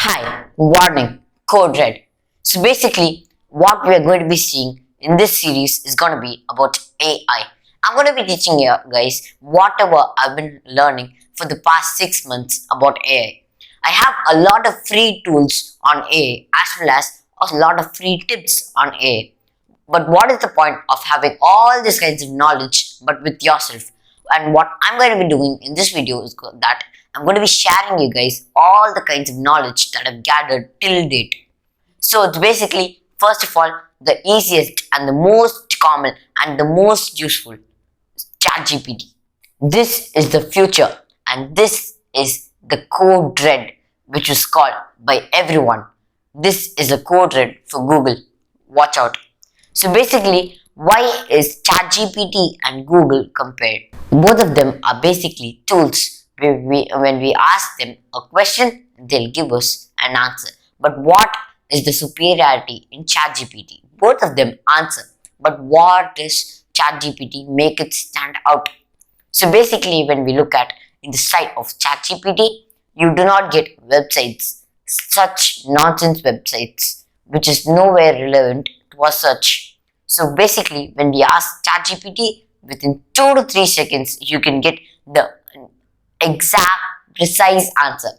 Hi, warning, code red. So basically, what we are going to be seeing in this series is going to be about AI. I'm going to be teaching you guys whatever I've been learning for the past 6 months about AI. I have a lot of free tools on AI as well as a lot of free tips on AI. But what is the point of having all these kinds of knowledge but with yourself? And what I'm going to be doing in this video is that I'm going to be sharing you guys all the kinds of knowledge that I've gathered till date. So it's basically, first of all, the easiest and the most common and the most useful, ChatGPT. This is the future and this is the code red which is called by everyone. This is a code red for Google. Watch out. So basically, why is ChatGPT and Google compared? Both of them are basically tools where when we ask them a question, they'll give us an answer. But what is the superiority in ChatGPT? Both of them answer. But what does ChatGPT make it stand out? So basically, when we look at in the site of ChatGPT, you do not get websites, such nonsense websites, which is nowhere relevant to a search. So basically, when we ask ChatGPT, within 2 to 3 seconds, you can get the exact, precise answer.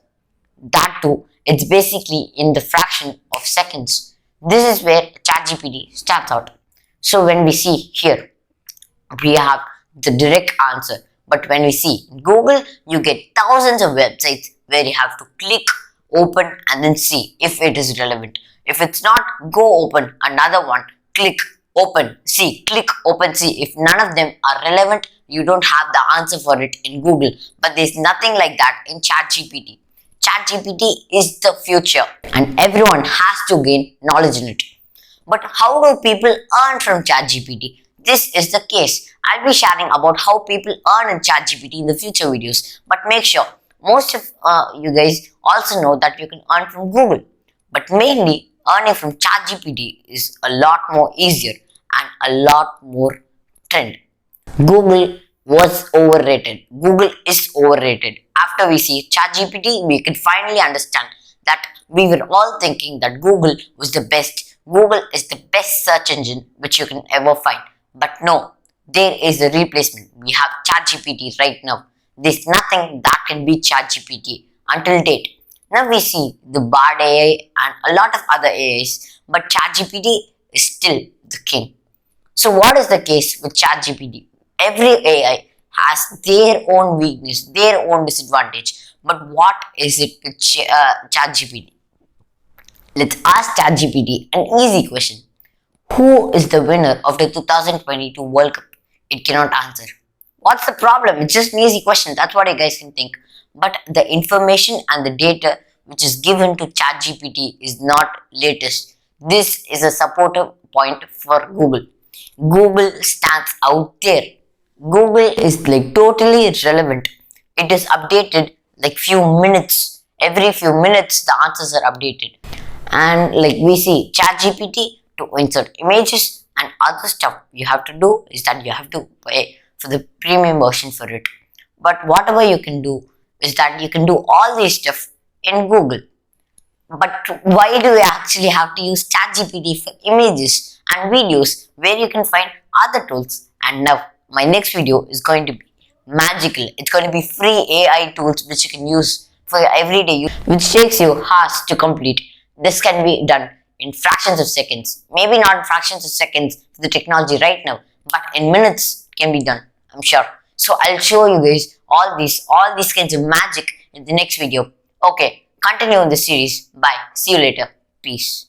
That too, it's basically in the fraction of seconds. This is where ChatGPT starts out. So when we see here, we have the direct answer. But when we see Google, you get thousands of websites where you have to click, open and then see if it is relevant. If it's not, go open another one, click, open, see, click, open, see. If none of them are relevant, you don't have the answer for it in Google. But there's nothing like that in ChatGPT. ChatGPT is the future and everyone has to gain knowledge in it. But how do people earn from ChatGPT? This is the case. I'll be sharing about how people earn in ChatGPT in the future videos. But make sure, most of you guys also know that you can earn from Google. But mainly, earning from ChatGPT is a lot more easier and a lot more trend. Google was overrated. Google is overrated. After we see ChatGPT, we can finally understand that we were all thinking that Google was the best. Google is the best search engine which you can ever find. But no, there is a replacement. We have ChatGPT right now. There's nothing that can beat ChatGPT until date. Now we see the bardai and a lot of other AIs, but ChatGPT is still the king. So what is the case with ChatGPT? Every AI has their own weakness, their own disadvantage. But what is it with ChatGPT? Let's ask ChatGPT an easy question. Who is the winner of the 2022 World Cup? It cannot answer. What's the problem? It's just an easy question. That's what you guys can think. But the information and the data which is given to ChatGPT is not latest. This is a supportive point for Google. Google stands out there. Google is like totally irrelevant. It is updated like few minutes. Every few minutes the answers are updated. And like we see ChatGPT to insert images and other stuff you have to do is that you have to pay for the premium version for it. But whatever you can do is that you can do all this stuff in Google. But why do you actually have to use ChatGPT for images and videos where you can find other tools? And now my next video is going to be magical. It's going to be free AI tools which you can use for your everyday use, which takes you hours to complete. This can be done in fractions of seconds. Maybe not in fractions of seconds for the technology right now, but in minutes can be done, I'm sure. So I'll show you guys all these kinds of magic in the next video. Okay, continue in the series. Bye. See you later. Peace.